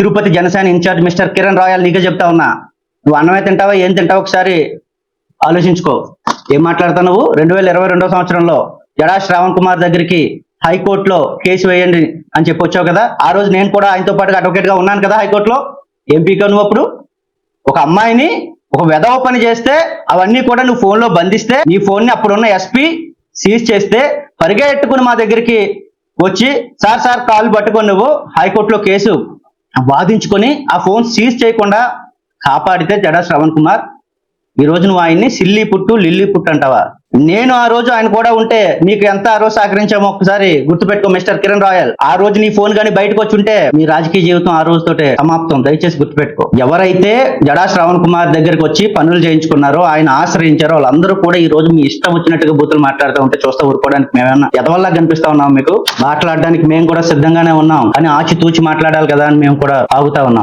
Tirupati Janasena incharge mister Kiran Royal నీకే చెప్తా ఉన్నా, నువ్వు అన్నమే తింటావా ఏం తింటావా ఒకసారి ఆలోచించుకో. ఏం మాట్లాడతావు నువ్వు? 2022 సంవత్సరంలో జడా శ్రావణ్ కుమార్ దగ్గరికి హైకోర్టులో కేసు వేయండి అని చెప్పి వచ్చావు కదా. ఆ రోజు నేను కూడా ఆయనతో పాటుగా అడ్వకేట్ గా ఉన్నాను కదా హైకోర్టులో. ఏం పీకావు నువ్వు అప్పుడు? ఒక అమ్మాయిని ఒక వెధవ పని చేస్తే అవన్నీ కూడా నువ్వు ఫోన్ లో బంధిస్తే, నీ ఫోన్ ని అప్పుడున్న ఎస్పీ సీజ్ చేస్తే పరిగెట్టుకుని మా దగ్గరికి వచ్చి సార్ కాల్ పట్టుకొని నువ్వు హైకోర్టులో కేసు వాదించుకొని ఆ ఫోన్ సీజ్ చేయకుండా కాపాడితే జడా శ్రవణ్ కుమార్, ఈ రోజు నువ్వు ఆయన్ని సిల్లి పుట్టు లిల్లీ పుట్టు అంటావా? నేను ఆ రోజు ఆయన కూడా ఉంటే నీకు ఎంత ఆ రోజు సహకరించామో ఒకసారి గుర్తుపెట్టుకో మిస్టర్ కిరణ్ రాయల్. ఆ రోజు నీ ఫోన్ కానీ బయటకు వచ్చి ఉంటే మీ రాజకీయ జీవితం ఆ రోజుతోటే సమాప్తం. దయచేసి గుర్తుపెట్టుకో. ఎవరైతే జడా శ్రావణ్ కుమార్ దగ్గరికి వచ్చి పనులు చేయించుకున్నారో, ఆయన ఆశ్రయించారో వాళ్ళందరూ కూడా ఈ రోజు మీ ఇష్టం వచ్చినట్టుగా బూతులు మాట్లాడుతూ ఉంటే చూస్తూ ఊరుకోవడానికి మేమేమన్నా ఎదవల్లా కనిపిస్తా ఉన్నాం మీకు? మాట్లాడడానికి మేము కూడా సిద్ధంగానే ఉన్నాం, కానీ ఆచితూచి మాట్లాడాలి కదా అని మేము కూడా ఆగుతా ఉన్నాం.